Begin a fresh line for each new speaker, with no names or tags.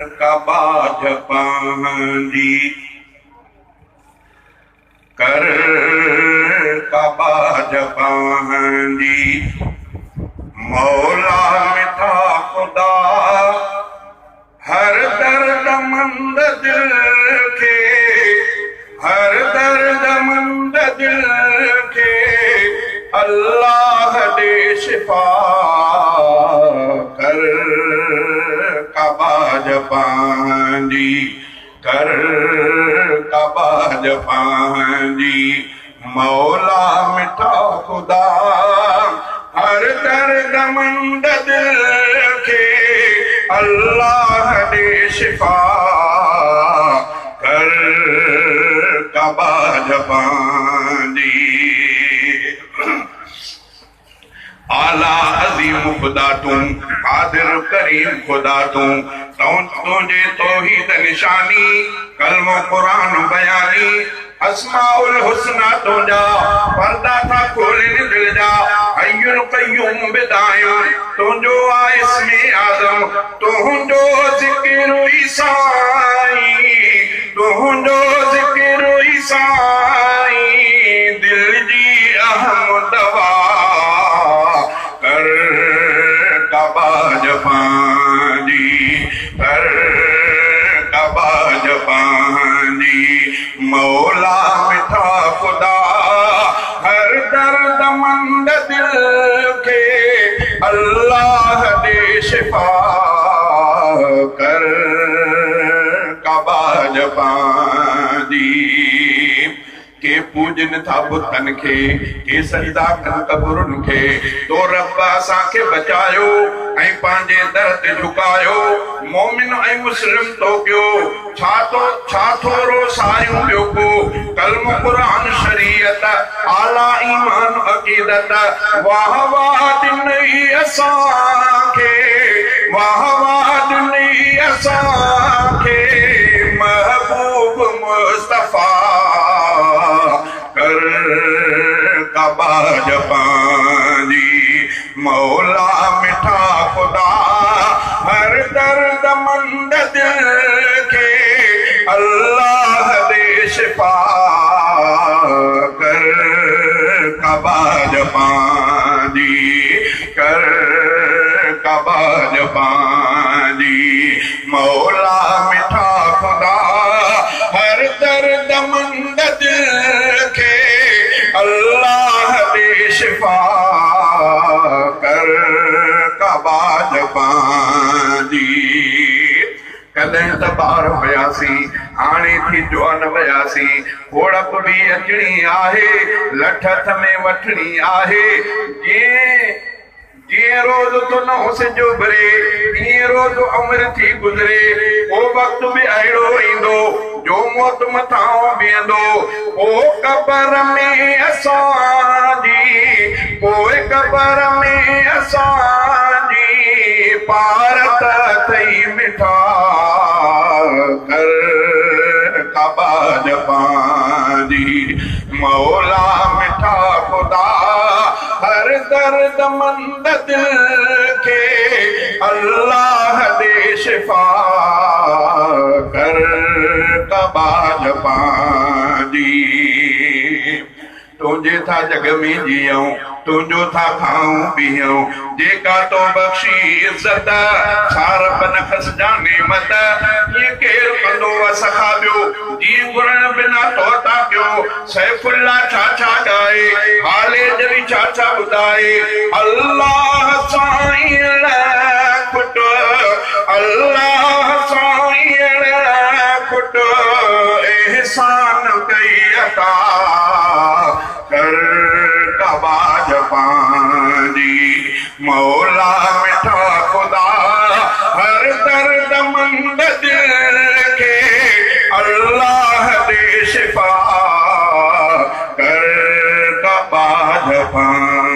कबाज पांदी कर कबाज पांदी मौला मिठा खुदा हर दर्द मंद दिल के हर दर्द मंद दिल के अल्लाह दे शिफा कर कबाज पांदी कर कबाज पांदी मौला मिठा खुदा हर दर्द मंद दिल के अल्लाह दे शिफा कर कबाज पांदी आला अजीम खुदा तू कादिर करीम खुदा तू तुझे तौहीद निशानी कलमो कुरान बयानी अस्माउल हुस्ना तुझा पर्दा था खोलिन दिल जा हय्युल क़य्यूम बिदायूं तुझो आ इस्मे आज़म तुझो ज़िक्र ईसाई तुझो ज़िक्र ईसाई दिल जी अहम दवा कर कबाज पांदी कर कबाज पांदी मौला मिठा खुदा हर दर्द मंद दिल के अल्लाह दे शिफा कर कबाज पांदी के पूजन था बुतन के सजदा कन कबरुन के तो रब असां खे बचायो ऐं पंहिंजे दर ते झुकायो मोमिन ऐं मुस्लिम तो कयो छा थोरो सारियूं ॿियो को कलम कुरान शरीयत आला ईमान अक़ीदत वाह वाह ॾिनई असां खे वाह वाह ॾिनई असां खे महबूब मुस्तफा कर कबाज पांदी मौला मिठा खुदा हर दर्द मंद दिल के अल्लाह दे शिफा कर कबाज पांदी कर कबाज पांदी मौला मिठा खुदा हर दर्द मंद दिल के अल्लाह दे शिफा कर कबाज पांदी कदें त ॿार हुयासीं हाणे थी जवान वयासी ओड़प भी अचणी आहे लठथ में वठणी आहे जीअं रोज़ तो न सिजो भरे ईअं रोज़ उम्र थी गुज़रे ओ वक्त भी अहिड़ो ईंदो जो मौत मथां बीहंदो ओ कबर में असांजी पोइ कबर में असांजी पारत थई मिठा कर कबाज पांदी मौला मिठा खुदा हर दर्द मंद दिल के अल्लाह दे शिफा कर कबाज पांदी तुझे था जग में जियूं तुझो था खाऊं पीऊं जेका तो बख्शी इज्जत सारप नखस जाने मत ये केर कंदो सखा ॿियो जीअं गुरण बिना तो था कयो सैफुल्ला छा छा गाए हाले जरी छा छा ॿुधाए अल्लाह साईं खुट अल्लाह साईं खुट एहसान कई अता कर कबाज पांदी मौला मिठा खुदा हर दर्द मंद दिल के अल्लाह दे शिफा कर कबाज पांदी।